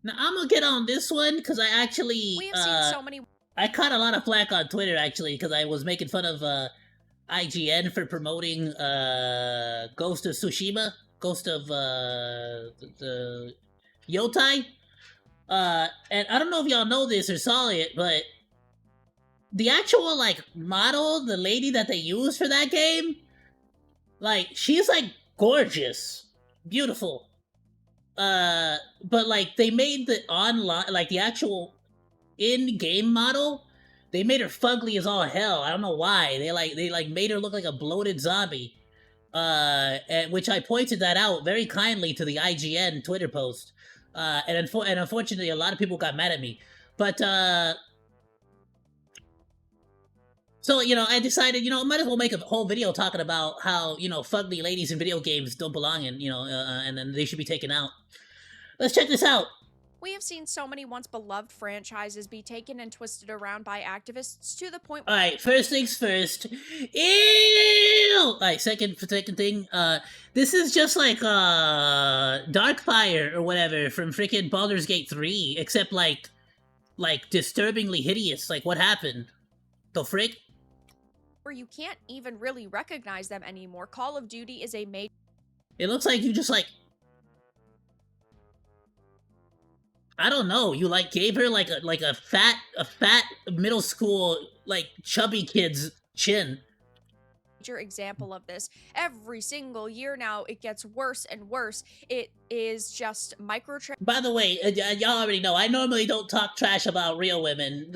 Now I'm gonna get on this one because I actually We have seen so many. I caught a lot of flack on Twitter actually because I was making fun of IGN for promoting Ghost of Tsushima, Ghost of the Yotai. And I don't know if y'all know this or saw it, but the actual like model, the lady that they used for that game, like she's like gorgeous, beautiful. But like they made the online, like the actual in-game model, they made her fugly as all hell. I don't know why. They made her look like a bloated zombie. And which I pointed that out very kindly to the IGN Twitter post. And unfortunately, a lot of people got mad at me. But so I decided I might as well make a whole video talking about how fugly ladies in video games don't belong, and and then they should be taken out. Let's check this out. We have seen so many once beloved franchises be taken and twisted around by activists to the point. All right, first things first. Ew! All right, second thing. This is just like Darkfire or whatever from freaking Baldur's Gate 3, except like disturbingly hideous. Like what happened? The frick? Where you can't even really recognize them anymore. Call of Duty is a major. It looks like you just like, I don't know. You like gave her like a fat middle school like chubby kid's chin. Major example of this. Every single year now, it gets worse and worse. It is just By the way, y'all already know I normally don't talk trash about real women,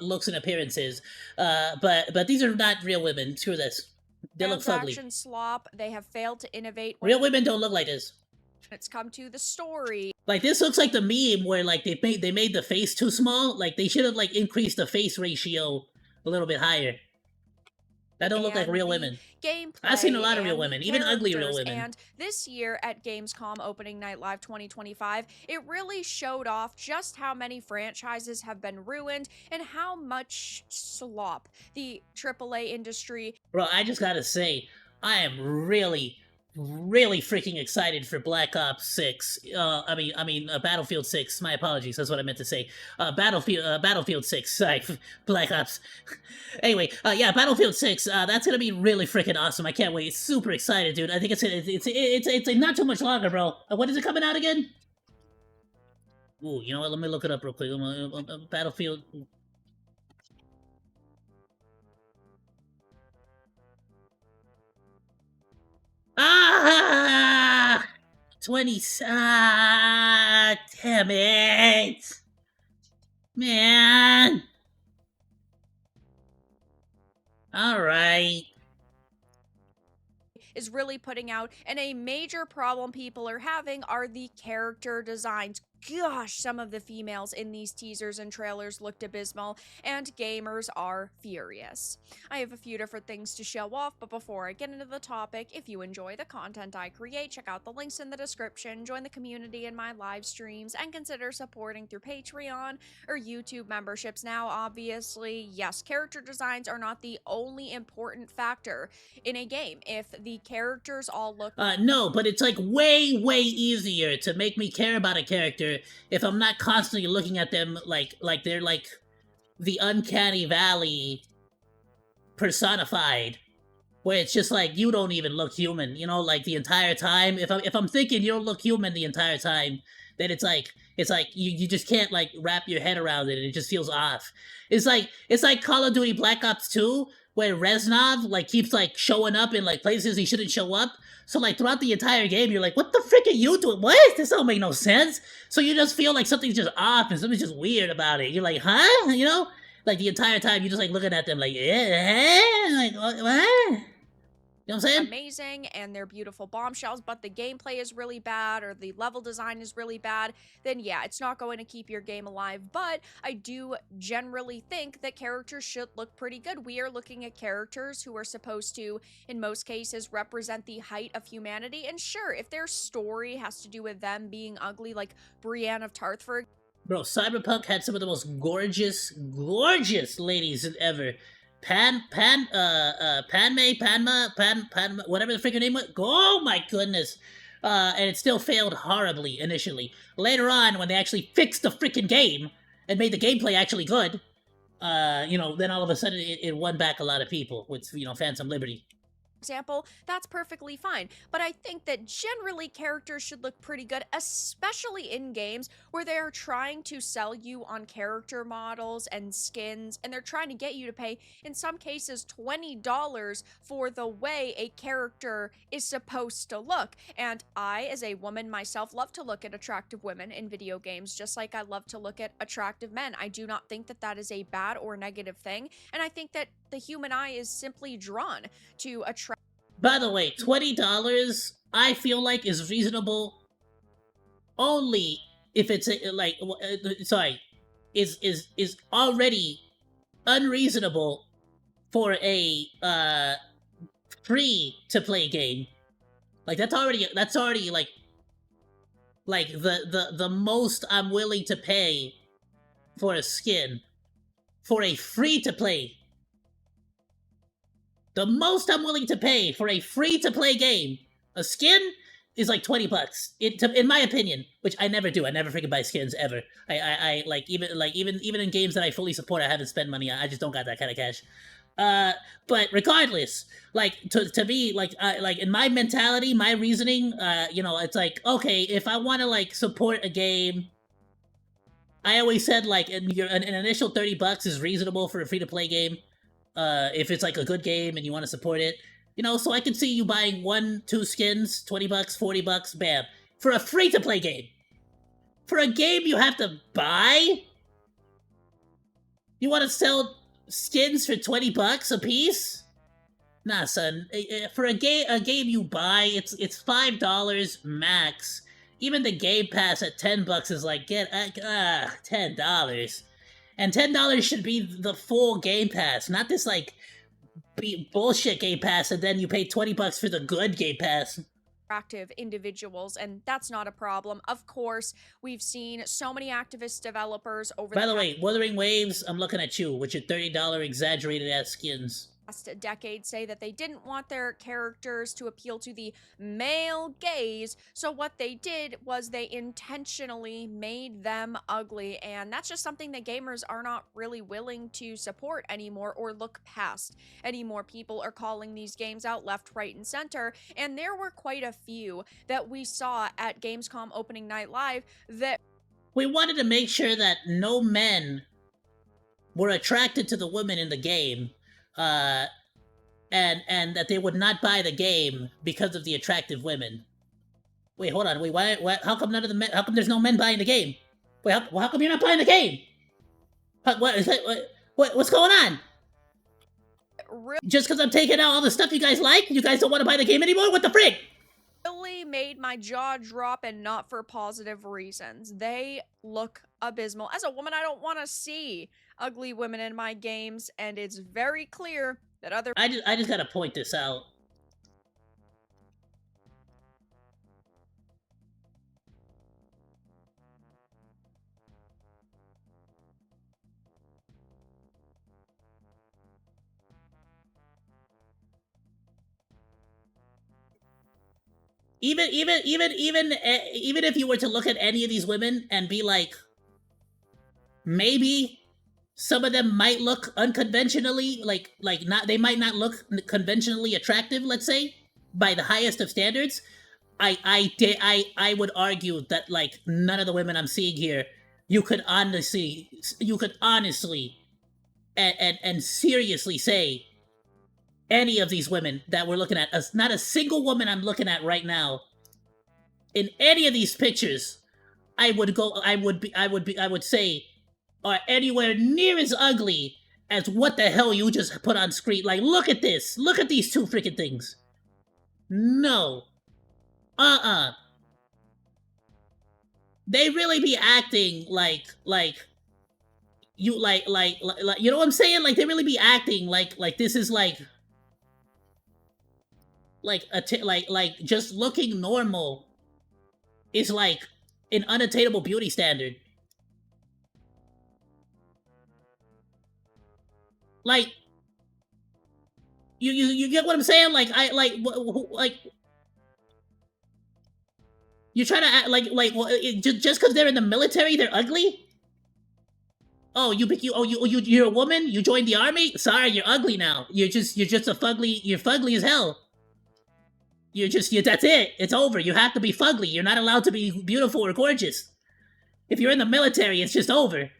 looks and appearances. But these are not real women. Screw this. They look fugly. Slop. They have failed to innovate. Real women don't look like this. It's come to the story. Like this looks like the meme where like they made the face too small. Like they should have like increased the face ratio a little bit higher. That don't look like real women. I've seen a lot of real women, even ugly real women. And this year at Gamescom Opening Night Live 2025, it really showed off just how many franchises have been ruined and how much slop the AAA industry. Bro, I just gotta say, I am really freaking excited for Black Ops 6. Battlefield 6. My apologies. That's what I meant to say. Battlefield 6. Sorry, Black Ops. Anyway, yeah, Battlefield 6. That's gonna be really freaking awesome. I can't wait. Super excited, dude. I think it's not too much longer, bro. When is it coming out again? Ooh, you know what? Let me look it up real quick. Battlefield. Ah! 20. Ah! Damn it! Man! Alright. Is really putting out, and a major problem people are having are the character designs. Gosh, some of the females in these teasers and trailers looked abysmal, and gamers are furious. I have a few different things to show off, but before I get into the topic, if you enjoy the content I create, check out the links in the description, join the community in my live streams, and consider supporting through Patreon or YouTube memberships. Now, obviously, yes, character designs are not the only important factor in a game. If the characters all look... No, but it's like way easier to make me care about a character if I'm not constantly looking at them like they're like the uncanny valley personified, where it's just like you don't even look human, like the entire time. If I'm thinking you don't look human the entire time, then it's like you just can't like wrap your head around it, and it just feels off. It's like Call of Duty Black Ops 2, where Reznov like keeps like showing up in like places he shouldn't show up. So like throughout the entire game, you're like, what the frick are you doing? What? This don't make no sense. So you just feel like something's just off and something's just weird about it. You're like, huh? Like the entire time you're just like looking at them like, yeah, like what? You know what I'm saying? Amazing, and they're beautiful bombshells, but the gameplay is really bad or the level design is really bad, then yeah, it's not going to keep your game alive. But I do generally think that characters should look pretty good. We are looking at characters who are supposed to, in most cases, represent the height of humanity. And sure, if their story has to do with them being ugly, like Brienne of Tarth, for Bro, Cyberpunk had some of the most gorgeous ladies ever. Padma, whatever the freaking name was. Oh my goodness. and it still failed horribly initially. Later on, when they actually fixed the freaking game and made the gameplay actually good, then all of a sudden it won back a lot of people with, Phantom Liberty. Example, that's perfectly fine. But I think that generally characters should look pretty good, especially in games where they are trying to sell you on character models and skins, and they're trying to get you to pay, in some cases, $20 for the way a character is supposed to look. And I, as a woman myself, love to look at attractive women in video games, just like I love to look at attractive men. I do not think that that is a bad or negative thing, and I think that the human eye is simply drawn to attract. By the way, $20 I feel like is reasonable only if it's is already unreasonable for a free to play game. Like that's already like the most I'm willing to pay for a skin for a free to play. The most I'm willing to pay for a free to play game, a skin, is like $20. In my opinion, which I never do. I never freaking buy skins ever. I like even in games that I fully support, I haven't spent money on. I just don't got that kind of cash. But regardless, like to me, like in my mentality, my reasoning, it's like, okay, if I want to like support a game, I always said like an initial $30 is reasonable for a free to play game. If it's like a good game and you want to support it, so I can see you buying 1-2 skins, $20, $40, bam, for a free to play game. For a game you have to buy, you want to sell skins for $20 a piece? Nah, son. For a game you buy, it's $5 max. Even the Game Pass at $10 is like $10. And $10 should be the full Game Pass, not this like bullshit Game Pass, and then you pay $20 for the good Game Pass. Active individuals, and that's not a problem. Of course, we've seen so many activist developers over. By the way, Wuthering Waves, I'm looking at you with your $30 exaggerated ass skins. Last decade say that they didn't want their characters to appeal to the male gaze, so what they did was they intentionally made them ugly, and that's just something that gamers are not really willing to support anymore or look past anymore. People are calling these games out left, right, and center, and there were quite a few that we saw at Gamescom opening night live that we wanted to make sure that no men were attracted to the women in the game, and that they would not buy the game because of the attractive women. Wait, hold on. Wait, why how come none of the men? How come there's no men buying the game? Wait, how come you're not buying the game? What is that? What's going on? Just because I'm taking out all the stuff you guys like, you guys don't want to buy the game anymore? What the frick? Really made my jaw drop, and not for positive reasons. They look abysmal. As a woman, I don't want to see ugly women in my games, and it's very clear that other. I just gotta point this out. Even if you were to look at any of these women and be like, maybe some of them might look unconventionally, they might not look conventionally attractive, let's say, by the highest of standards. I would argue that like none of the women I'm seeing here, you could honestly and seriously say any of these women that we're looking at, not a single woman I'm looking at right now in any of these pictures, I would say are anywhere near as ugly as what the hell you just put on screen. Like, look at this. Look at these two freaking things. No. They really be acting like you like you know what I'm saying? Like they really be acting like this is like just looking normal is like an unattainable beauty standard. Like you get what I'm saying? Like You try to act like well, just because they're in the military, they're ugly. Oh, you're a woman. You joined the army. Sorry, you're ugly now. You're just a fugly. You're fugly as hell. That's it. It's over. You have to be fugly. You're not allowed to be beautiful or gorgeous. If you're in the military, it's just over.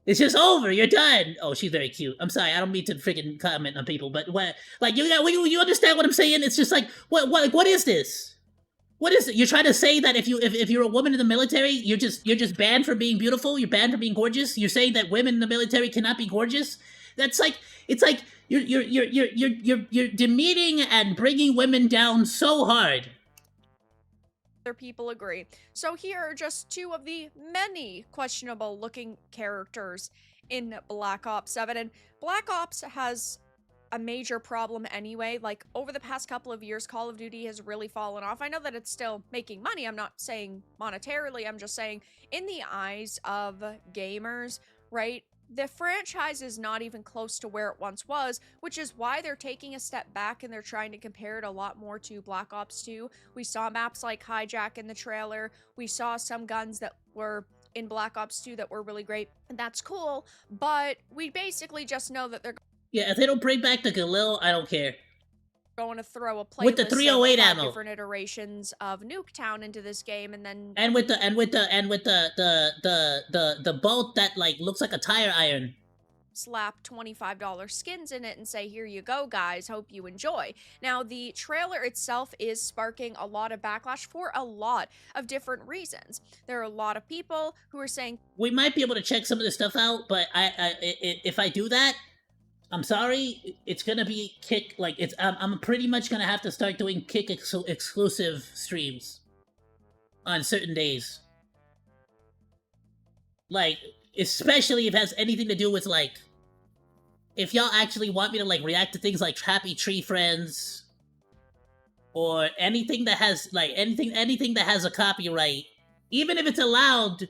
It's just over. You're done. Oh, she's very cute. I'm sorry. I don't mean to freaking comment on people, but what? Like you understand what I'm saying? It's just like what is this? What is it? You're trying to say that if you're a woman in the military, you're just banned from being beautiful. You're banned from being gorgeous. You're saying that women in the military cannot be gorgeous. That's like it's like you're demeaning and bringing women down so hard. Other people agree. So here are just two of the many questionable looking characters in Black Ops 7. And Black Ops has a major problem anyway. Like, over the past couple of years, Call of Duty has really fallen off. I know that it's still making money. I'm not saying monetarily. I'm just saying in the eyes of gamers, right? The franchise is not even close to where it once was, which is why they're taking a step back and they're trying to compare it a lot more to Black Ops 2. We saw maps like Hijack in the trailer. We saw some guns that were in Black Ops 2 that were really great, and that's cool, but we basically just know that they're Yeah, if they don't bring back the Galil, I don't care. going to throw a playlist With the 308 of ammo, different iterations of Nuketown into this game, and then with the bolt that like looks like a tire iron. slap $25 skins in it and say, here you go, guys, hope you enjoy. Now, the trailer itself is sparking a lot of backlash for a lot of different reasons. There are a lot of people who are saying we might be able to check some of this stuff out, but if I do that, I'm sorry, it's gonna be Kick, like, I'm pretty much gonna have to start doing Kick exclusive streams on certain days. Like, especially if it has anything to do with, like, if y'all actually want me to, like, react to things like Happy Tree Friends, or anything that has, like, anything that has a copyright, even if it's allowed,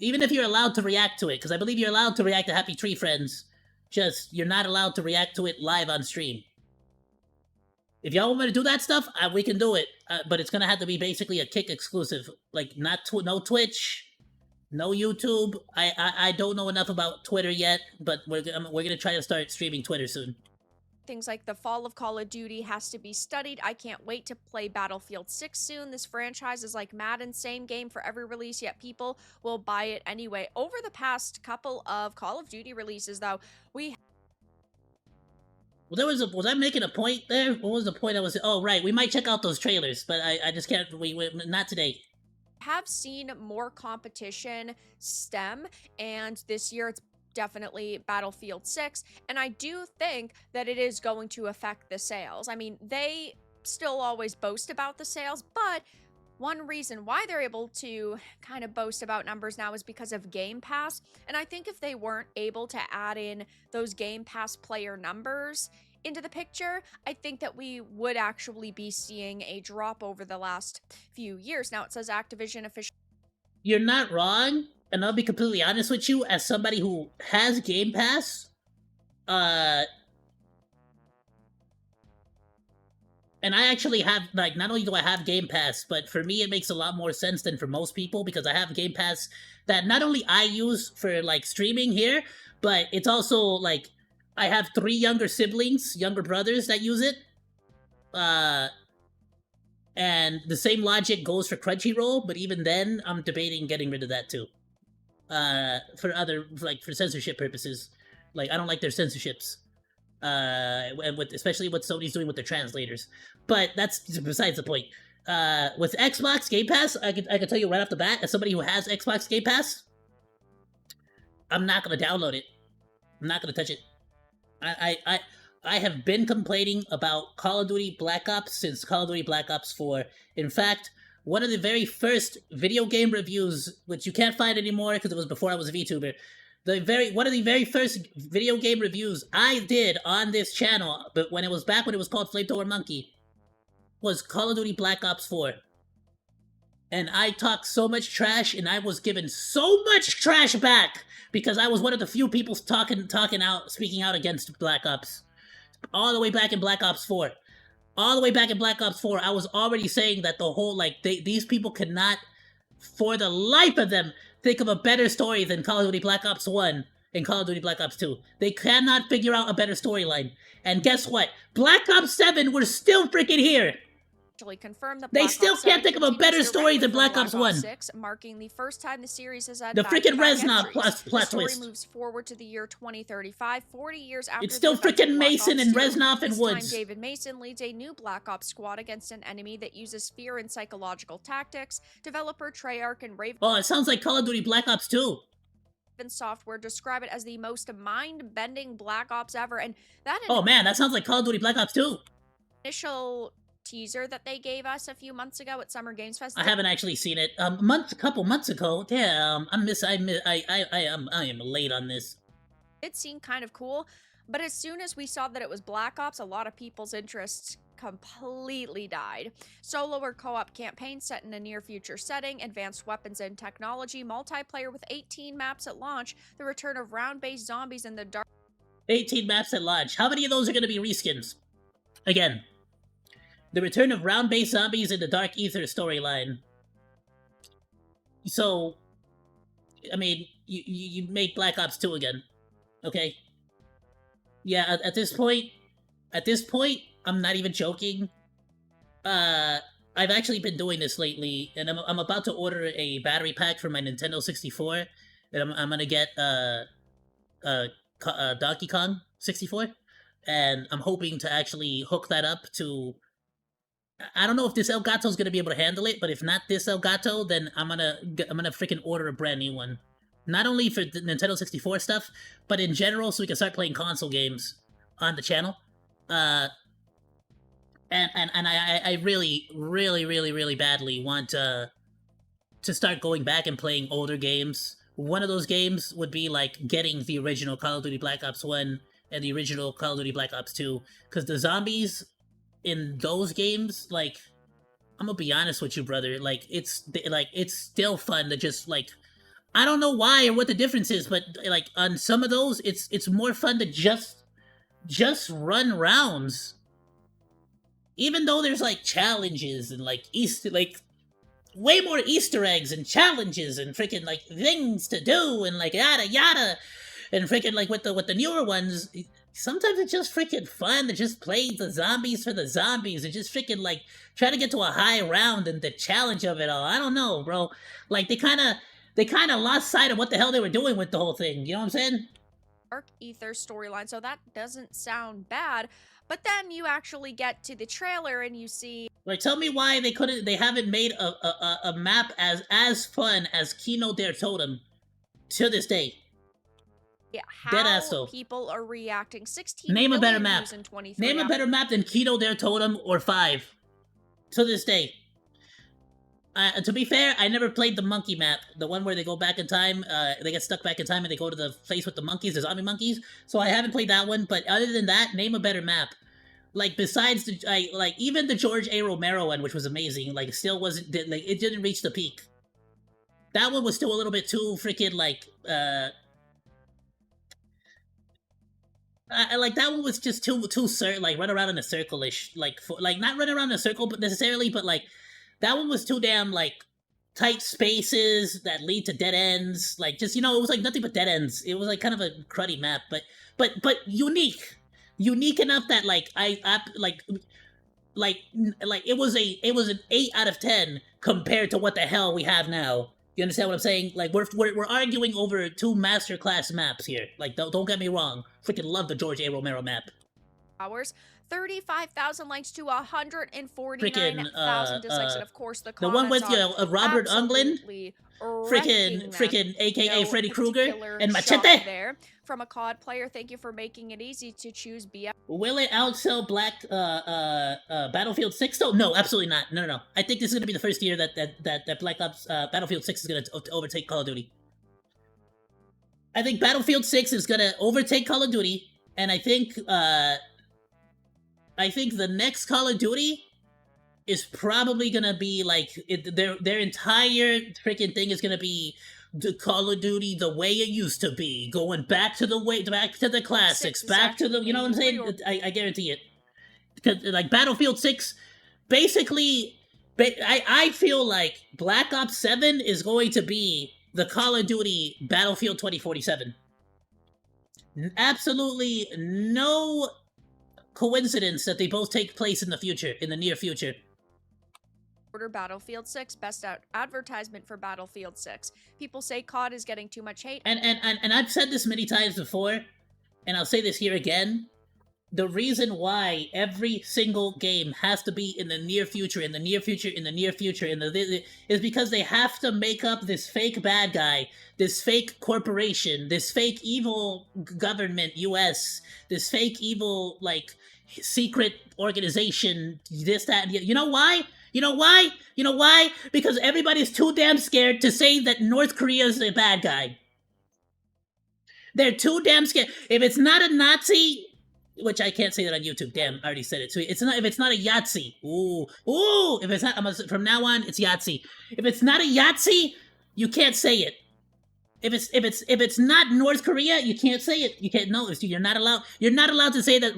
even if you're allowed to react to it, because I believe you're allowed to react to Happy Tree Friends, just, you're not allowed to react to it live on stream. If y'all want me to do that stuff, we can do it. But it's gonna have to be basically a Kick exclusive. Like, no Twitch, no YouTube. I don't know enough about Twitter yet, but we're gonna try to start streaming Twitter soon. things like the fall of Call of Duty has to be studied. I can't wait to play Battlefield 6 soon. This franchise is like Madden, same game for every release, yet people will buy it anyway. Over the past couple of Call of Duty releases, though, we Well, was I making a point there? What was the point I was? Oh, right. We might check out those trailers, but I just can't. Not today. have seen more competition stem, and this year it's definitely Battlefield 6, and I do think that it is going to affect the sales. I mean, they still always boast about the sales, but one reason why they're able to kind of boast about numbers now is because of Game Pass, and I think if they weren't able to add in those Game Pass player numbers into the picture, I think that we would actually be seeing a drop over the last few years. Now, it says Activision official. You're not wrong, and I'll be completely honest with you, as somebody who has Game Pass, and I actually have, like, not only do I have Game Pass, but for me it makes a lot more sense than for most people, because I have Game Pass that not only I use for, like, streaming here, but it's also, like, I have 3 younger siblings, younger brothers that use it, and the same logic goes for Crunchyroll, but even then, I'm debating getting rid of that too. For censorship purposes. Like, I don't like their censorships. Especially what Sony's doing with their translators. But that's besides the point. With Xbox Game Pass, I can tell you right off the bat, as somebody who has Xbox Game Pass, I'm not gonna download it. I'm not gonna touch it. I have been complaining about Call of Duty Black Ops since Call of Duty Black Ops 4. In fact, one of the very first video game reviews, which you can't find anymore because it was before I was a VTuber, one of the very first video game reviews I did on this channel, but when it was called Flamethrower Monkey, was Call of Duty Black Ops 4. And I talked so much trash, and I was given so much trash back because I was one of the few people speaking out against Black Ops, all the way back in Black Ops 4. all the way back in Black Ops 4, I was already saying that the whole, like, these people could not, for the life of them, think of a better story than Call of Duty Black Ops 1 and Call of Duty Black Ops 2. They cannot figure out a better storyline. And guess what? Black Ops 7, we're still freaking here! Confirmed that They Black still Ops can't 7 think of a better continues story than directly Black from Ops 1. 6, marking the first time the series has had The freaking back-to-back Reznov entries. plot The story twist. moves forward to the year 2035, 40 years after It's still the events of freaking Black Mason Ops and 2. Reznov and This Woods. time, David Mason leads a new Black Ops squad against an enemy that uses fear and psychological tactics. Developer Treyarch and Raven Oh, it sounds like Call of Duty Black Ops 2. Software describe it as the most mind-bending Black Ops ever, and that Oh man, that sounds like Call of Duty Black Ops 2. initial teaser that they gave us a few months ago at Summer Games Fest. I haven't actually seen it. A couple months ago. Damn, I am late on this. It seemed kind of cool, but as soon as we saw that it was Black Ops, a lot of people's interests completely died. Solo or co-op campaign set in a near-future setting, advanced weapons and technology, multiplayer with 18 maps at launch, the return of round-based zombies in the dark. 18 maps at launch. How many of those are going to be reskins? Again, the return of round-based zombies in the Dark Ether storyline. So, I mean, you make Black Ops 2 again, okay? Yeah, at this point, I'm not even joking. I've actually been doing this lately, and I'm about to order a battery pack for my Nintendo 64, and I'm gonna get Donkey Kong 64, and I'm hoping to actually hook that up to. I don't know if this Elgato's gonna be able to handle it, but if not this Elgato, then I'm gonna freaking order a brand new one. Not only for the Nintendo 64 stuff, but in general, so we can start playing console games on the channel. And I really badly want to start going back and playing older games. One of those games would be like getting the original Call of Duty Black Ops 1 and the original Call of Duty Black Ops 2, because the zombies in those games, like, I'm gonna be honest with you, brother, like, it's still fun to just, like, I don't know why or what the difference is, but like on some of those, it's more fun to just run rounds. Even though there's like challenges and like way more Easter eggs and challenges and freaking like things to do and like yada yada, and freaking like with the newer ones, sometimes it's just freaking fun to just play the zombies for the zombies and just freaking like try to get to a high round and the challenge of it all. I don't know, bro. Like they kind of lost sight of what the hell they were doing with the whole thing. You know what I'm saying? Dark Ether storyline, so that doesn't sound bad. But then you actually get to the trailer and you see. Like, tell me why they haven't made a map as fun as Kino Der Totem to this day. Yeah, Deadass, how though. people are reacting. 16 Name a better million map. views in 23 Name a better map than Kino Der Totem or 5 to this day. To be fair, I never played the monkey map, the one where they go back in time. They get stuck back in time and they go to the place with the monkeys, the zombie monkeys. So I haven't played that one. But other than that, name a better map. Like besides the even the George A. Romero one, which was amazing, like still wasn't like it didn't reach the peak. That one was still a little bit too freaking like that one was just too like run around in a circle-ish, like not run around in a circle, but necessarily, but like that one was too damn like tight spaces that lead to dead ends, like just it was like nothing but dead ends. It was like kind of a cruddy map, but unique enough that it was an 8 out of 10 compared to what the hell we have now. You understand what I'm saying? Like we're arguing over 2 masterclass maps here. Like don't get me wrong, freaking love the George A. Romero map. Hours, 35,000 likes to 149,000 dislikes, and of course the one with Robert Englund, freaking AKA Freddy Krueger and Machete there. From a COD player, thank you for making it easy to choose BF. Will it outsell Battlefield 6 though? No, absolutely not. No. I think this is gonna be the first year that Black Ops Battlefield 6 is gonna overtake Call of Duty. I think Battlefield 6 is gonna overtake Call of Duty, and I think the next Call of Duty is probably gonna be like their entire freaking thing is gonna be the Call of Duty the way it used to be, going back to the classics, back to the, you know what I'm saying? I guarantee it. like Battlefield 6, basically, I feel like Black Ops 7 is going to be the Call of Duty Battlefield 2047. Absolutely no coincidence that they both take place in the future, in the near future. Order Battlefield 6, best advertisement for Battlefield 6. People say COD is getting too much hate. And I've said this many times before, and I'll say this here again. The reason why every single game has to be in the near future, in the near future, in the near future, is because they have to make up this fake bad guy, this fake corporation, this fake evil government, US, this fake evil, like, secret organization, this, that, and the, you know why? You know why? You know why? Because everybody's too damn scared to say that North Korea is the bad guy. They're too damn scared. If it's not a Nazi, which I can't say that on YouTube. Damn, I already said it. So it's not, if it's not a Yahtzee. Ooh. If it's not, from now on, it's Yahtzee. If it's not a Yahtzee, you can't say it. If it's not North Korea, you can't say it. You can't. No, you're not allowed. You're not allowed to say that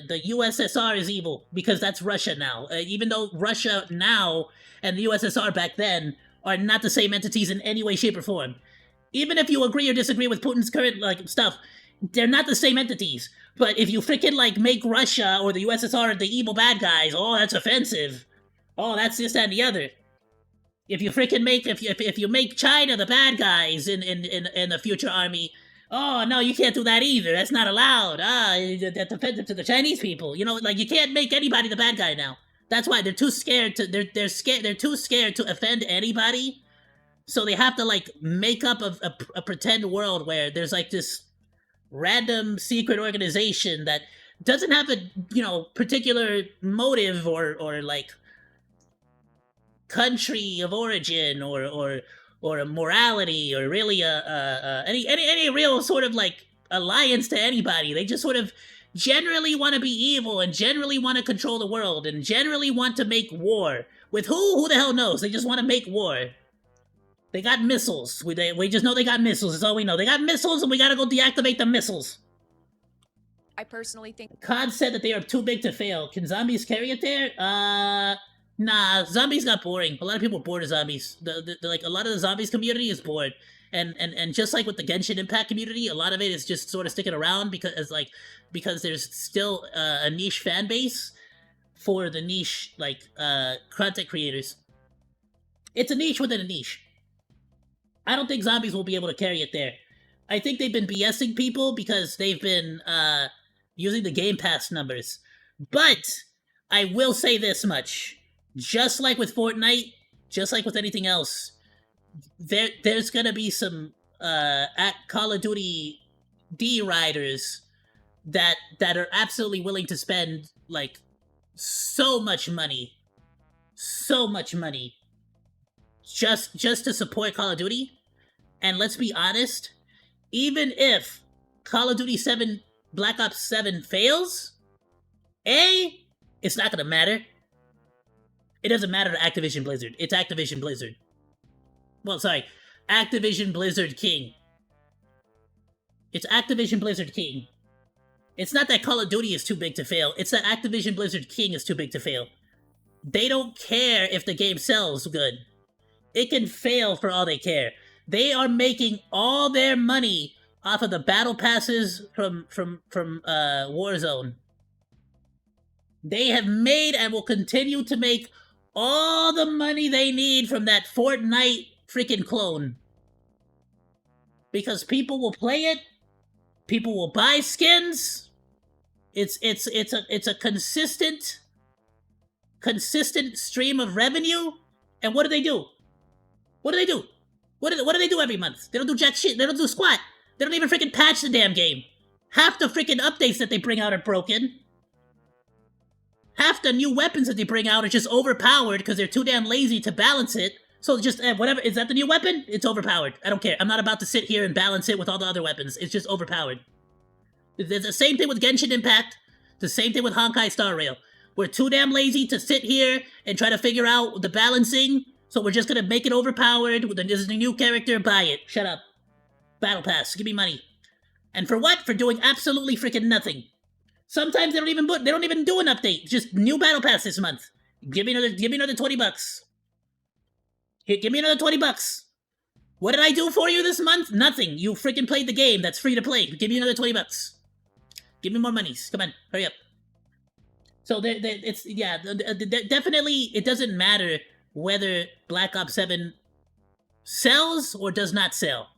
the USSR is evil, because that's Russia now. Even though Russia now and the USSR back then are not the same entities in any way, shape, or form. Even if you agree or disagree with Putin's current stuff, they're not the same entities. But if you freaking make Russia or the USSR the evil bad guys, oh, that's offensive. Oh, that's this, that, and the other. If you freaking make if you make China the bad guys in the future army, oh no, you can't do that either. That's not allowed. That's offensive to the Chinese people. You can't make anybody the bad guy now. That's why they're too scared to they're too scared to offend anybody. So they have to make up a pretend world where there's this random secret organization that doesn't have a particular motive or country of origin or a morality or really any real sort of alliance to anybody. They just sort of generally want to be evil and generally want to control the world and generally want to make war. With who the hell knows? They just want to make war. They got missiles. We just know they got missiles. That's all we know. They got missiles, and we gotta go deactivate the missiles. I personally think COD said that they are too big to fail. Can zombies carry it there? Nah, zombies got boring. A lot of people are bored of zombies. A lot of the zombies community is bored. And just like with the Genshin Impact community, a lot of it is just sort of sticking around because there's still a niche fan base for the niche content creators. It's a niche within a niche. I don't think zombies will be able to carry it there. I think they've been BSing people because they've been using the Game Pass numbers. But I will say this much. Just like with Fortnite, just like with anything else, there's gonna be some Call of Duty D riders that are absolutely willing to spend so much money just to support Call of Duty. And let's be honest, even if Call of Duty 7 Black Ops 7 fails, it's not gonna matter. It doesn't matter to Activision Blizzard. It's Activision Blizzard. Well, sorry, Activision Blizzard King. It's Activision Blizzard King. It's not that Call of Duty is too big to fail. It's that Activision Blizzard King is too big to fail. They don't care if the game sells good. It can fail for all they care. They are making all their money off of the battle passes from Warzone. They have made and will continue to make all the money they need from that Fortnite freaking clone. Because people will play it, people will buy skins. It's a consistent stream of revenue. And what do they do? What do they do? What do they do every month? They don't do jack shit. They don't do squat. They don't even freaking patch the damn game. Half the freaking updates that they bring out are broken. Half the new weapons that they bring out are just overpowered because they're too damn lazy to balance it. So just, whatever, is that the new weapon? It's overpowered. I don't care. I'm not about to sit here and balance it with all the other weapons. It's just overpowered. There's the same thing with Genshin Impact. The same thing with Honkai Star Rail. We're too damn lazy to sit here and try to figure out the balancing, so we're just gonna make it overpowered. This is a new character, buy it. Shut up. Battle Pass, give me money. And for what? For doing absolutely freaking nothing. Sometimes they don't even do an update. Just new battle pass this month. Give me another $20. Here, give me another $20. What did I do for you this month? Nothing. You freaking played the game. That's free to play. Give me another $20. Give me more monies. Come on, hurry up. So it's definitely it doesn't matter whether Black Ops 7 sells or does not sell.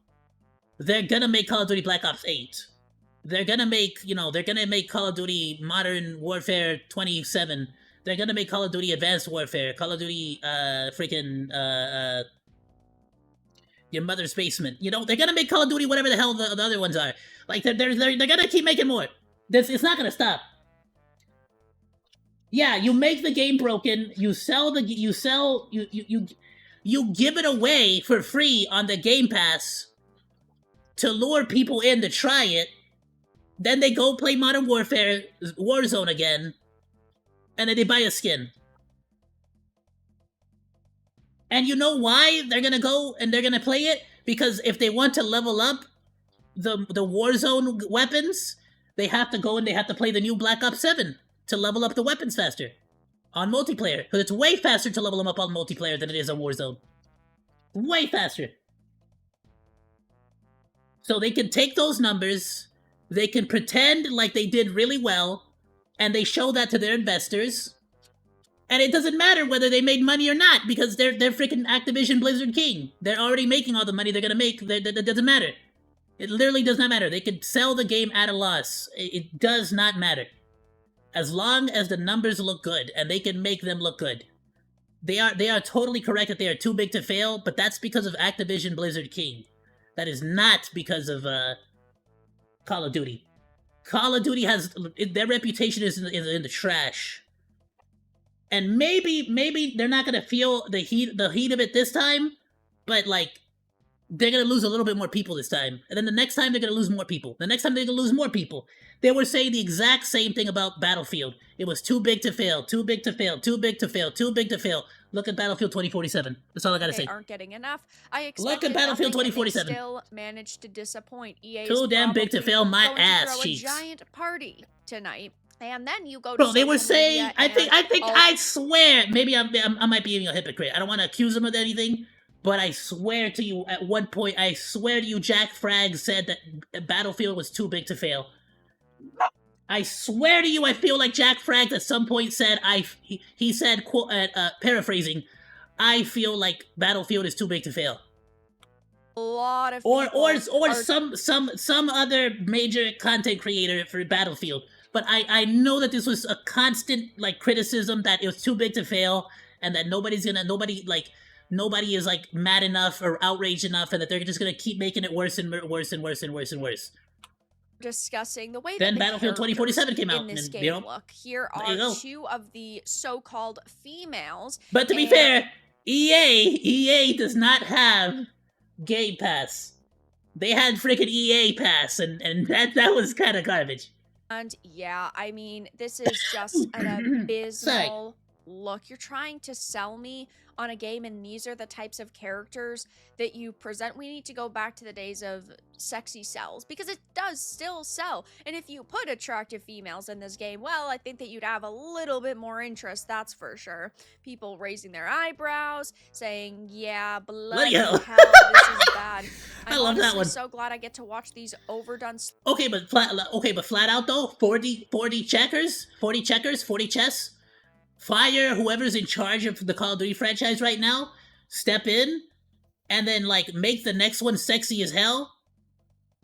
They're gonna make Call of Duty Black Ops 8. They're gonna make, they're gonna make Call of Duty Modern Warfare 27. They're gonna make Call of Duty Advanced Warfare, Call of Duty, your mother's basement. They're gonna make Call of Duty whatever the hell the other ones are. Like, they're gonna keep making more. It's not gonna stop. Yeah, you make the game broken, you give it away for free on the Game Pass to lure people in to try it. Then they go play Modern Warfare, Warzone again, and then they buy a skin. And you know why they're gonna go and they're gonna play it? Because if they want to level up the Warzone weapons, they have to go and they have to play the new Black Ops 7 to level up the weapons faster on multiplayer. Because it's way faster to level them up on multiplayer than it is on Warzone. Way faster. So they can take those numbers, they can pretend like they did really well, and they show that to their investors. And it doesn't matter whether they made money or not, because they're freaking Activision Blizzard King. They're already making all the money they're gonna make. That doesn't matter. It literally does not matter. They could sell the game at a loss. It does not matter. As long as the numbers look good, and they can make them look good. They are totally correct that they are too big to fail, but that's because of Activision Blizzard King. That is not because of Call of Duty. Call of Duty has their reputation is in the trash. And maybe they're not gonna feel the heat of it this time, but like they're gonna lose a little bit more people this time. And then the next time they're gonna lose more people. The next time they're gonna lose more people. They were saying the exact same thing about Battlefield. It was too big to fail, too big to fail, too big to fail, too big to fail. Look at Battlefield 2047. That's all I gotta say. They aren't getting enough. Look at Battlefield 2047. Still managed to disappoint. EA too damn big to fail my ass cheeks. cheeks. A giant party tonight. And then you go to Bro, they were saying, I oh, swear, maybe I might be being a hypocrite. I don't want to accuse them of anything, but I swear to you, at one point, Jack Frag said that Battlefield was too big to fail. I swear to you, I feel like Jack Frag at some point said, he said, quote, paraphrasing, I feel like Battlefield is too big to fail. A lot of some other major content creator for Battlefield. But I know that this was a constant like criticism that it was too big to fail, and that nobody is like mad enough or outraged enough, and that they're just gonna keep making it worse and worse and worse and worse and worse. Discussing the way then that Battlefield 2047 came out, in this and game look. Here are two of the so-called females. But to be fair, EA does not have Game Pass. They had freaking EA Pass, and that was kind of garbage. And yeah, I mean, this is just an abysmal look. You're trying to sell me on a game, and these are the types of characters that you present. We need to go back to the days of sexy sells, because it does still sell. And if you put attractive females in this game, well, I think that you'd have a little bit more interest, that's for sure. People raising their eyebrows, saying, yeah, bloody hell, this is bad. I love that one. I'm so glad I get to watch these overdone... Okay, but flat out though, 40 checkers, 40 chess. Fire whoever's in charge of the Call of Duty franchise right now, step in, and then like make the next one sexy as hell,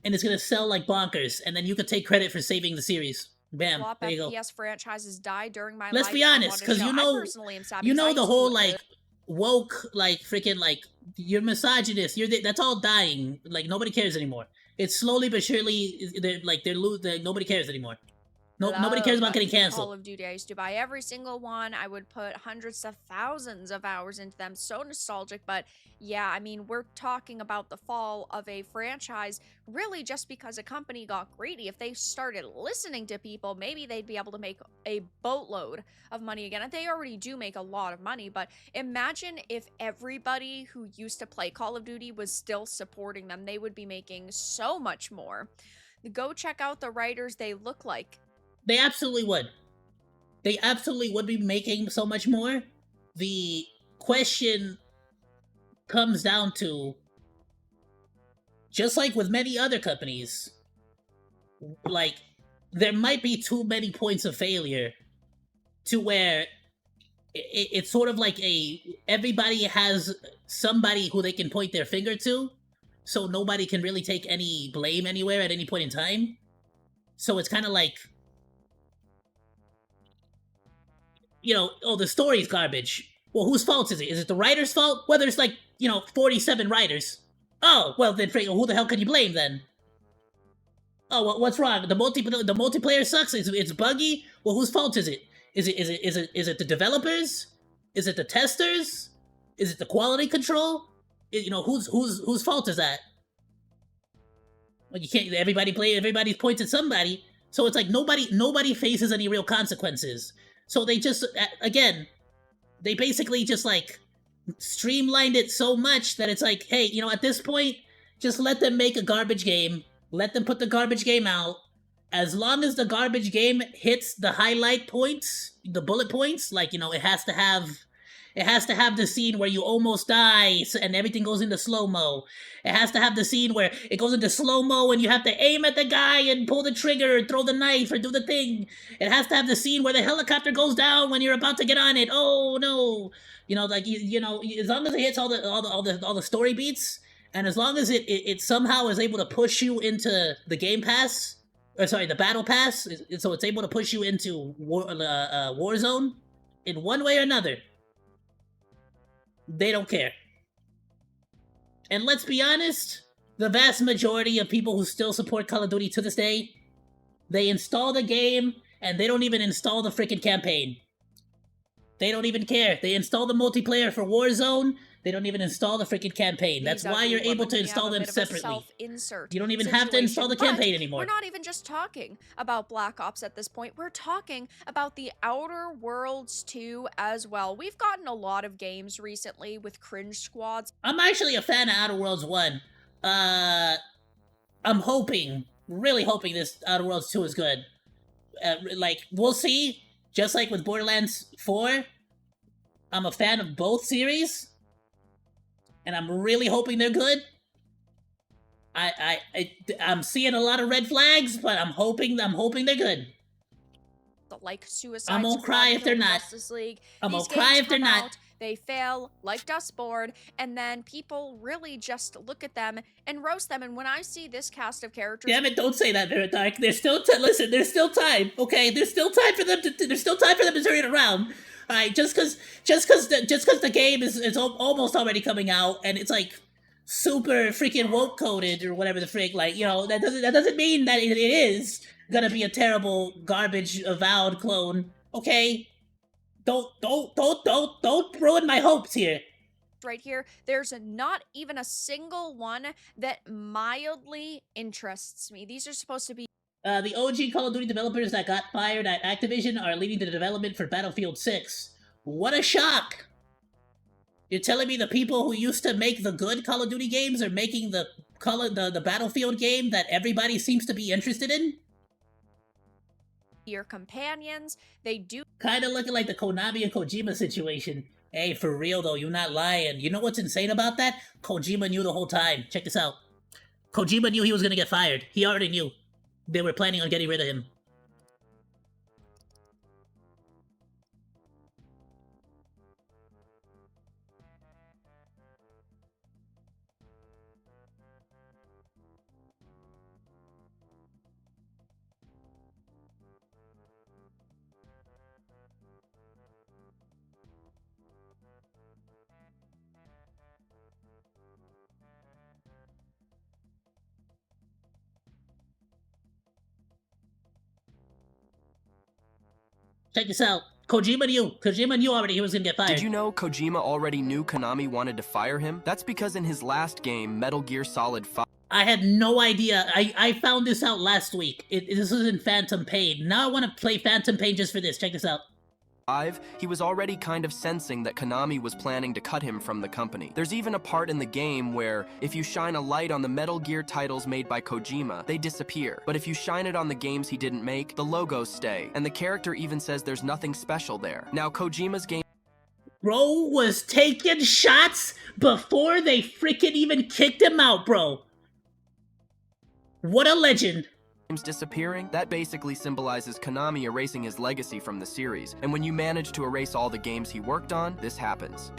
and it's gonna sell like bonkers, and then you could take credit for saving the series. Bam, there you go. FPS franchises die during my Let's life. be honest, because you know the whole like woke like freaking like you're misogynist. That's all dying. Like nobody cares anymore. It's slowly but surely nobody cares anymore. Nobody cares about getting canceled. Call of Duty, I used to buy every single one. I would put hundreds of thousands of hours into them. So nostalgic, but yeah, I mean, we're talking about the fall of a franchise really just because a company got greedy. If they started listening to people, maybe they'd be able to make a boatload of money again. And they already do make a lot of money, but imagine if everybody who used to play Call of Duty was still supporting them. They would be making so much more. Go check out the writers. They look like They absolutely would. They absolutely would be making so much more. The question comes down to, just like with many other companies, like, there might be too many points of failure to where it's sort of like everybody has somebody who they can point their finger to, so nobody can really take any blame anywhere at any point in time. So it's kind of like, oh, the story's garbage. Well, whose fault is it? Is it the writer's fault? Well, there's 47 writers. Oh, well then, who the hell can you blame then? Oh, what's wrong? The multiplayer sucks. It's buggy. Well, whose fault is it? Is it the developers? Is it the testers? Is it the quality control? Whose fault is that? Well, you can't. Everybody points at somebody. So it's like nobody faces any real consequences. So they just, again, they basically just streamlined it so much that it's like, hey, at this point, just let them make a garbage game. Let them put the garbage game out. As long as the garbage game hits the highlight points, the bullet points, it has to have the scene where you almost die and everything goes into slow-mo. It has to have the scene where it goes into slow-mo and you have to aim at the guy and pull the trigger or throw the knife or do the thing. It has to have the scene where the helicopter goes down when you're about to get on it. Oh no. As long as it hits all the story beats, and as long as it somehow is able to push you into the game pass, or sorry, the battle pass, so it's able to push you into Warzone in one way or another, they don't care. And let's be honest, the vast majority of people who still support Call of Duty to this day, they install the game and they don't even install the freaking campaign. They don't even care. They install the multiplayer for Warzone. They don't even install the freaking campaign. That's why you're able to install them separately. You don't even have to install the campaign anymore. We're not even just talking about Black Ops at this point. We're talking about the Outer Worlds 2 as well. We've gotten a lot of games recently with cringe squads. I'm actually a fan of Outer Worlds 1. I'm really hoping this Outer Worlds 2 is good. We'll see. Just like with Borderlands 4, I'm a fan of both series. And I'm really hoping they're good. I'm seeing a lot of red flags, but I'm hoping they're good. Like Suicide I won't Squad, cry if they're not. Justice League. I won't cry if they're not. They fail like Dustboard, and then people really just look at them and roast them. And when I see this cast of characters, damn it! Don't say that, Very Dark. There's still listen. There's still time. Okay, there's still time for them to turn it around. All right, just because the game is almost already coming out and it's super freaking woke coded or whatever the frick, that doesn't mean that it is gonna be a terrible garbage Avowed clone. Okay, don't ruin my hopes here. Right here, there's not even a single one that mildly interests me. These are supposed to be the OG Call of Duty developers that got fired at Activision are leading the development for Battlefield 6. What a shock! You're telling me the people who used to make the good Call of Duty games are making the Battlefield game that everybody seems to be interested in? Your companions, they do kind of looking like the Konami and Kojima situation. Hey, for real though, you're not lying. You know what's insane about that? Kojima knew the whole time. Check this out. Kojima knew he was gonna get fired. He already knew. They were planning on getting rid of him. Check this out. Kojima knew already he was gonna get fired. Did you know Kojima already knew Konami wanted to fire him? That's because in his last game, Metal Gear Solid 5... I had no idea. I found this out last week. This was in Phantom Pain. Now I want to play Phantom Pain just for this. Check this out. he was already kind of sensing that Konami was planning to cut him from the company. There's even a part in the game where, if you shine a light on the Metal Gear titles made by Kojima, they disappear. But if you shine it on the games he didn't make, the logos stay. And the character even says there's nothing special there. Now, Kojima's game... Bro was taking shots before they freaking even kicked him out, bro. What a legend. Disappearing, that basically symbolizes Konami erasing his legacy from the series. And when you manage to erase all the games he worked on, this happens.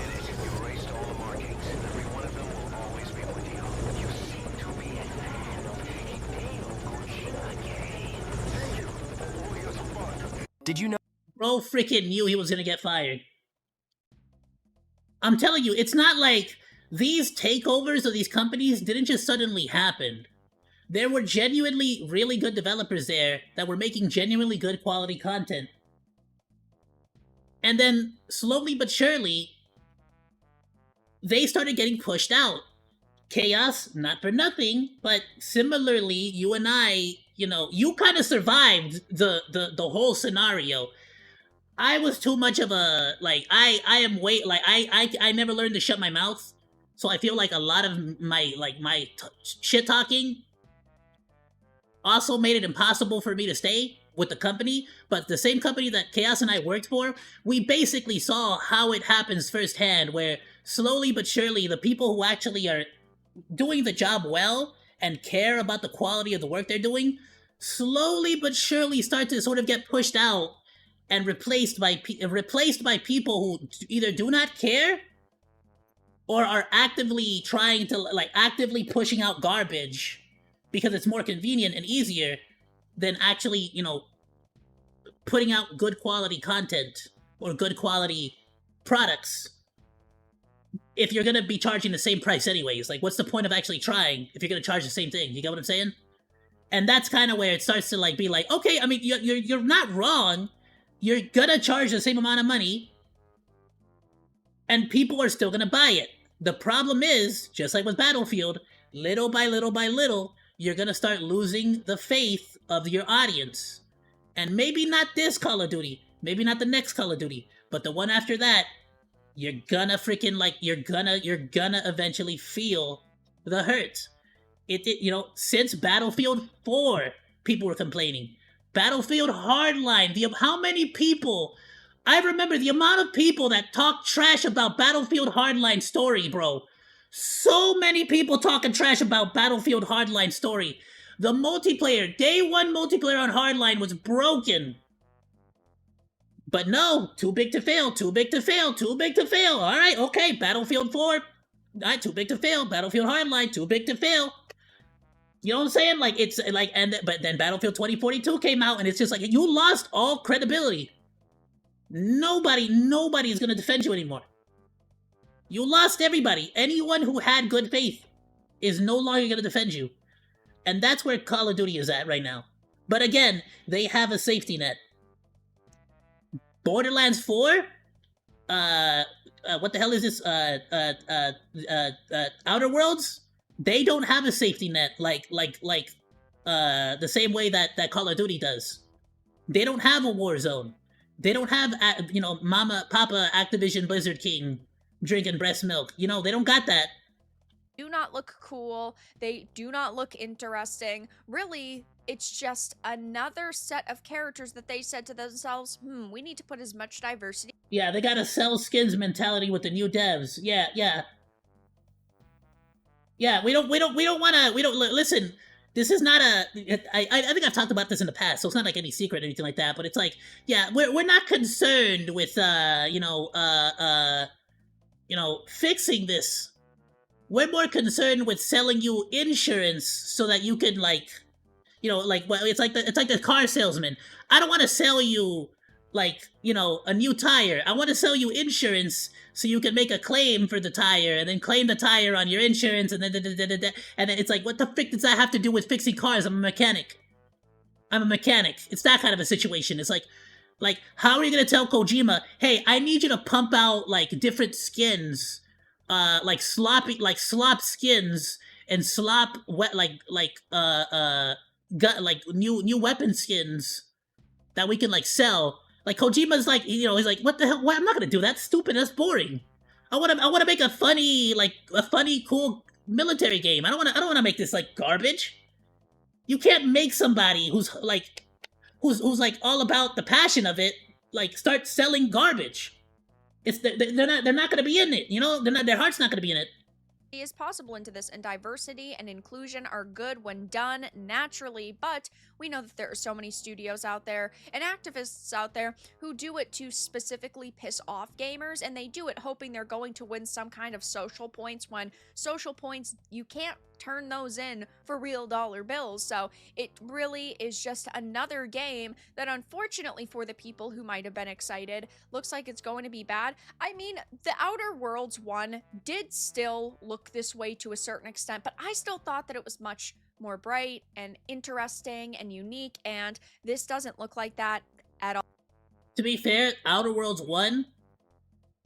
Did you know? Bro freaking knew he was gonna get fired. I'm telling you, it's not like these takeovers of these companies didn't just suddenly happen. There were genuinely really good developers there that were making genuinely good quality content. And then, slowly but surely, they started getting pushed out. Chaos, not for nothing, but similarly, you and I, you know, you kind of survived the whole scenario. I was too much of a, like, I never learned to shut my mouth, so I feel like a lot of my shit-talking also made it impossible for me to stay with the company, but the same company that Chaos and I worked for, we basically saw how it happens firsthand, where slowly but surely the people who actually are doing the job well and care about the quality of the work they're doing, slowly but surely start to sort of get pushed out and replaced by people who either do not care or are actively trying to, like, actively pushing out garbage because it's more convenient and easier than actually, you know, putting out good quality content or good quality products if you're gonna be charging the same price anyways. Like, what's the point of actually trying if you're gonna charge the same thing? You get what I'm saying? And that's kind of where it starts to, like, be like, okay, I mean, you're not wrong. You're gonna charge the same amount of money and people are still gonna buy it. The problem is, just like with Battlefield, little by little by little, you're gonna start losing the faith of your audience. And maybe not this Call of Duty, maybe not the next Call of Duty, but the one after that, you're gonna freaking, like, you're gonna eventually feel the hurt. You know, since Battlefield 4, people were complaining. Battlefield Hardline, how many people, I remember the amount of people that talked trash about Battlefield Hardline story, bro. So many people talking trash about Battlefield Hardline story. The multiplayer, day one multiplayer on Hardline was broken. But no, too big to fail, too big to fail, too big to fail. All right, okay, Battlefield 4, all right, too big to fail. Battlefield Hardline, too big to fail. You know what I'm saying? Like, it's like, but then Battlefield 2042 came out, and it's just like, you lost all credibility. Nobody is gonna defend you anymore. You lost everybody. Anyone who had good faith is no longer gonna defend you. And that's where Call of Duty is at right now. But again, they have a safety net. Borderlands 4? What the hell is this? Outer Worlds? They don't have a safety net like the same way that Call of Duty does. They don't have a war zone. They don't have, you know, Mama, Papa, Activision, Blizzard King drinking breast milk. You know, they don't got that. Do not look cool. They do not look interesting. Really, it's just another set of characters that they said to themselves, we need to put as much diversity. Yeah, they got a sell skins mentality with the new devs. Yeah. Yeah, we don't listen. This is not I think I've talked about this in the past, so it's not like any secret or anything like that, but it's like, yeah, we're not concerned with fixing this. We're more concerned with selling you insurance so that you can, like, you know, like, well, it's like the car salesman. I don't want to sell you, like, you know, a new tire. I want to sell you insurance so you can make a claim for the tire and then claim the tire on your insurance and then and then it's like, what the frick does that have to do with fixing cars? I'm a mechanic. It's that kind of a situation. It's like, how are you gonna tell Kojima, hey, I need you to pump out, like, different skins, like slop skins and slop new weapon skins that we can, like, sell, Like Kojima's like, you know, he's like, what the hell? Why? I'm not gonna do that. Stupid. That's boring. I want to make a funny, cool military game. I don't want to make this like garbage. You can't make somebody who's like all about the passion of it like start selling garbage. They're not gonna be in it. You know, their heart's not gonna be in it. Is possible into this, and diversity and inclusion are good when done naturally, but we know that there are so many studios out there and activists out there who do it to specifically piss off gamers, and they do it hoping they're going to win some kind of social points, when social points, you can't turn those in for real dollar bills. So it really is just another game that, unfortunately for the people who might have been excited, looks like it's going to be bad. I mean, the Outer Worlds one did still look this way to a certain extent, but I still thought that it was much more bright and interesting and unique, and this doesn't look like that at all. To be fair, Outer Worlds 1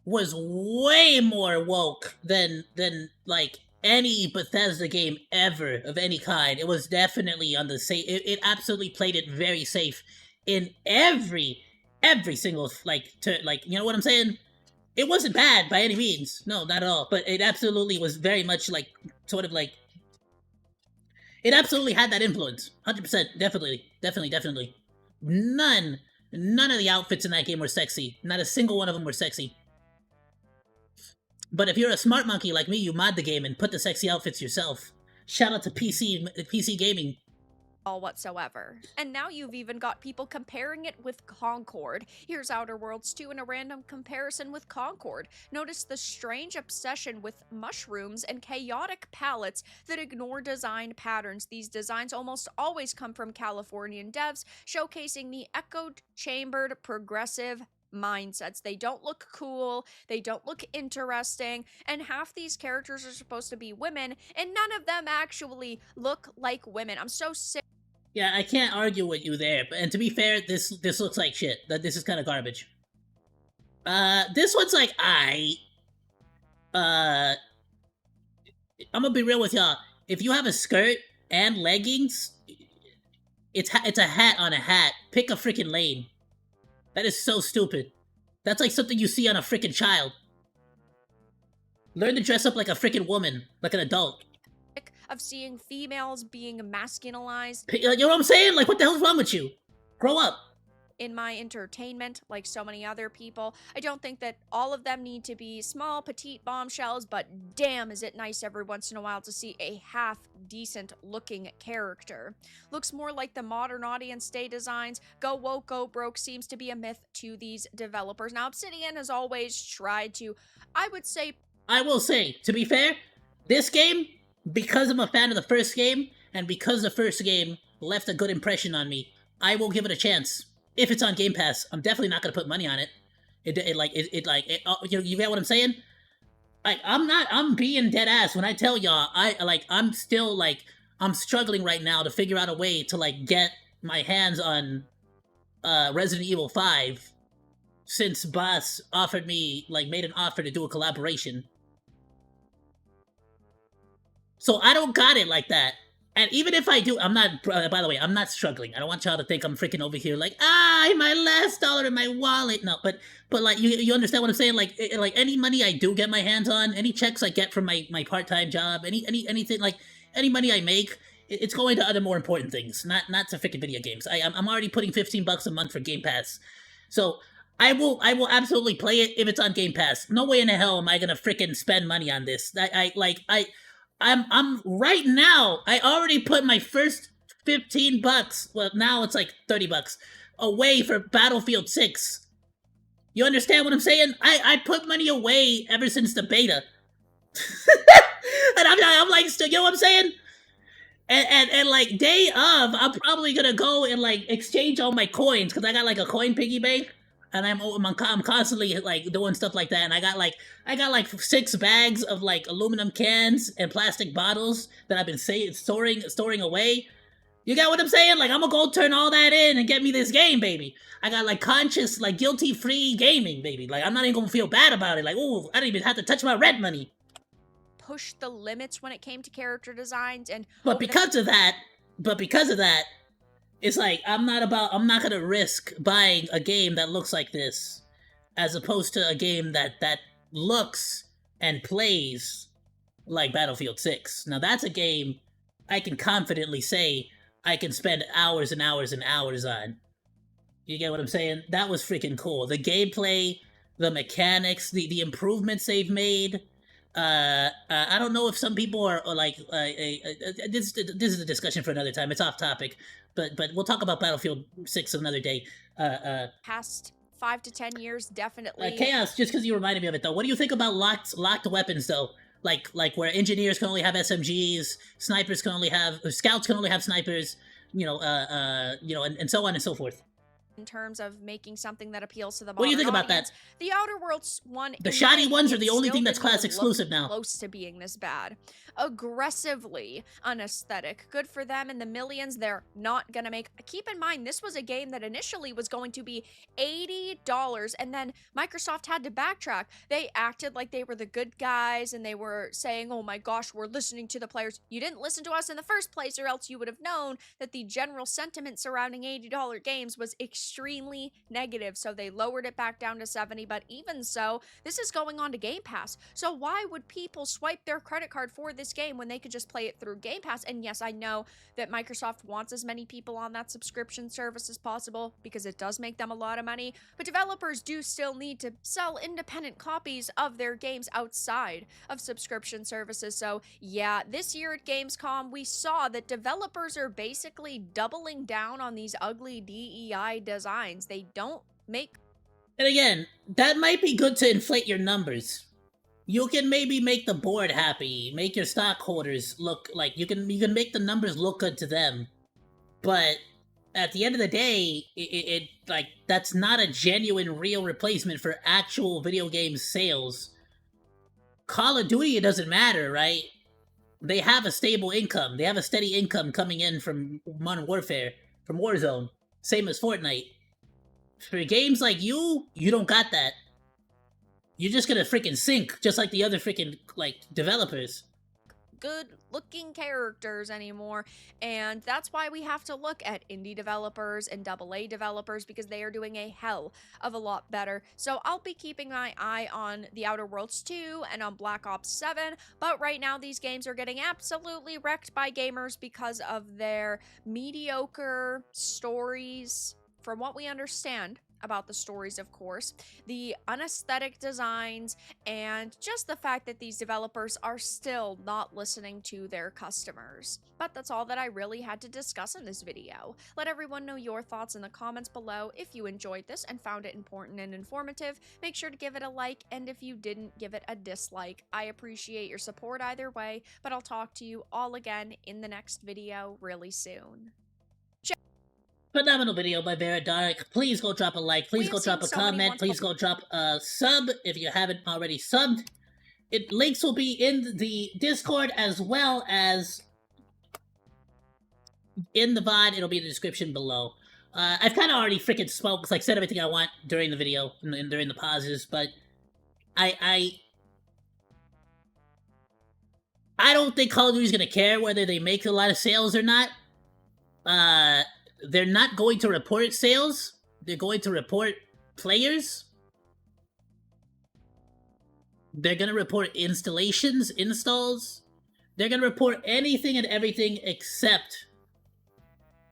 was way more woke than like any Bethesda game ever of any kind. It was definitely on the safe. It absolutely played it very safe in every single you know what I'm saying? It wasn't bad by any means. No, not at all. But it absolutely was very much like sort of like it absolutely had that influence. 100%. Definitely. None of the outfits in that game were sexy. Not a single one of them were sexy. But if you're a smart monkey like me, you mod the game and put the sexy outfits yourself. Shout out to PC gaming. Whatsoever. And now you've even got people comparing it with Concord. Here's Outer Worlds 2 in a random comparison with Concord. Notice the strange obsession with mushrooms and chaotic palettes that ignore design patterns. These designs almost always come from Californian devs, showcasing the echo-chambered progressive mindsets. They don't look cool, they don't look interesting, and half these characters are supposed to be women, and none of them actually look like women. I'm so sick. Yeah, I can't argue with you there. And to be fair, this looks like shit. That this is kind of garbage. This one's like I'm gonna be real with y'all. If you have a skirt and leggings, it's a hat on a hat. Pick a freaking lane. That is so stupid. That's like something you see on a freaking child. Learn to dress up like a freaking woman, like an adult. Of seeing females being masculinized. You know what I'm saying? Like, what the hell's wrong with you? Grow up. In my entertainment, like so many other people, I don't think that all of them need to be small, petite bombshells, but damn is it nice every once in a while to see a half-decent looking character. Looks more like the modern audience day designs. Go woke, go broke seems to be a myth to these developers. Now, Obsidian has always tried to, I will say, to be fair, this game, because I'm a fan of the first game, and because the first game left a good impression on me, I will give it a chance. If it's on Game Pass, I'm definitely not gonna put money on it. You get what I'm saying? Like, I'm being dead ass when I tell y'all, I'm struggling right now to figure out a way to, like, get my hands on, Resident Evil 5, since Boss made an offer to do a collaboration. So I don't got it like that. And even if I do, I'm not, by the way, I'm not struggling. I don't want y'all to think I'm freaking over here like, my last dollar in my wallet. No, but like, you understand what I'm saying? Like any money I do get my hands on, any checks I get from my part-time job, anything, like, any money I make, it's going to other more important things, not to freaking video games. I'm already putting $15 a month for Game Pass. So I will absolutely play it if it's on Game Pass. No way in the hell am I gonna freaking spend money on this. I'm right now, I already put my first $15, well, now it's like $30, away for Battlefield 6. You understand what I'm saying? I put money away ever since the beta. And I'm like, still, you know what I'm saying? And like, day of, I'm probably gonna go and, like, exchange all my coins, because I got, like, a coin piggy bank. And I'm constantly, like, doing stuff like that. And I got like 6 bags of, like, aluminum cans and plastic bottles that I've been storing away. You got what I'm saying? Like, I'm gonna go turn all that in and get me this game, baby. I got, like, conscious, like, guilty-free gaming, baby. Like, I'm not even gonna feel bad about it. Like, ooh, I don't even have to touch my red money. Push the limits when it came to character designs, and But because of that, It's like I'm not gonna risk buying a game that looks like this, as opposed to a game that looks and plays like Battlefield 6. Now that's a game I can confidently say I can spend hours and hours and hours on. You get what I'm saying? That was freaking cool. The gameplay, the mechanics, the improvements they've made. I don't know if some people are like this. This is a discussion for another time. It's off topic, but we'll talk about Battlefield 6 another day. Past 5 to 10 years, definitely. Chaos. Just because you reminded me of it, though. What do you think about locked weapons, though? Like where engineers can only have SMGs, snipers can only have, scouts can only have snipers. You know, and so on and so forth. In terms of making something that appeals to the modern What do you think about audience. that? The Outer Worlds one, the shoddy ones are the only thing that's class look exclusive now. Close to being this bad. Aggressively unaesthetic. Good for them and the millions they're not gonna make. Keep in mind, this was a game that initially was going to be $80, and then Microsoft had to backtrack. They acted like they were the good guys, and they were saying, oh my gosh, we're listening to the players. You didn't listen to us in the first place, or else you would have known that the general sentiment surrounding $80 games was extremely negative, so they lowered it back down to 70. But even so, this is going on to Game Pass, so why would people swipe their credit card for this game when they could just play it through Game Pass? And yes, I know that Microsoft wants as many people on that subscription service as possible because it does make them a lot of money, but developers do still need to sell independent copies of their games outside of subscription services. So yeah, this year at Gamescom, we saw that developers are basically doubling down on these ugly DEI designs. They don't make... And again, that might be good to inflate your numbers. You can maybe make the board happy, make your stockholders look like you can make the numbers look good to them. But at the end of the day, it like that's not a genuine real replacement for actual video game sales. Call of Duty, it doesn't matter, right? They have a stable income. They have a steady income coming in from Modern Warfare, from Warzone. Same as Fortnite. For games like you don't got that. You're just gonna freaking sink, just like the other freaking, like, developers. Good looking characters anymore, and that's why we have to look at indie developers and AA developers, because they are doing a hell of a lot better. So I'll be keeping my eye on The Outer Worlds 2 and on Black Ops 7, but right now these games are getting absolutely wrecked by gamers because of their mediocre stories, from what we understand about the stories, of course, the unaesthetic designs, and just the fact that these developers are still not listening to their customers. But that's all that I really had to discuss in this video. Let everyone know your thoughts in the comments below. If you enjoyed this and found it important and informative, make sure to give it a like, and if you didn't, give it a dislike. I appreciate your support either way, but I'll talk to you all again in the next video really soon. Phenomenal video by Vara. Please go drop a like. Please go drop a comment. Please go drop a sub if you haven't already subbed. Links will be in the Discord as well as in the VOD. It'll be in the description below. I've kind of already freaking spoke, like said everything I want during the video and during the pauses, but I don't think Call of Duty's gonna care whether they make a lot of sales or not. They're not going to report sales. They're going to report players. They're going to report installations, installs. They're going to report anything and everything except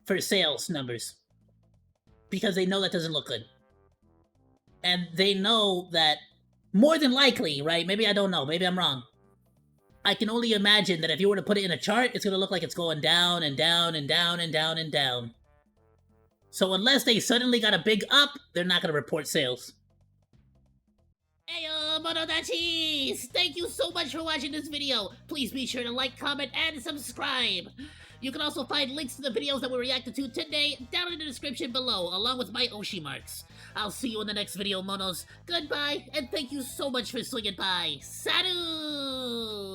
for sales numbers. Because they know that doesn't look good. And they know that more than likely, right? Maybe I don't know. Maybe I'm wrong. I can only imagine that if you were to put it in a chart, it's going to look like it's going down and down and down and down and down. So unless they suddenly got a big up, they're not going to report sales. Ayoo, Monodachis! Thank you so much for watching this video. Please be sure to like, comment, and subscribe. You can also find links to the videos that we reacted to today down in the description below, along with my Oshi marks. I'll see you in the next video, Monos. Goodbye, and thank you so much for swinging by. Salut!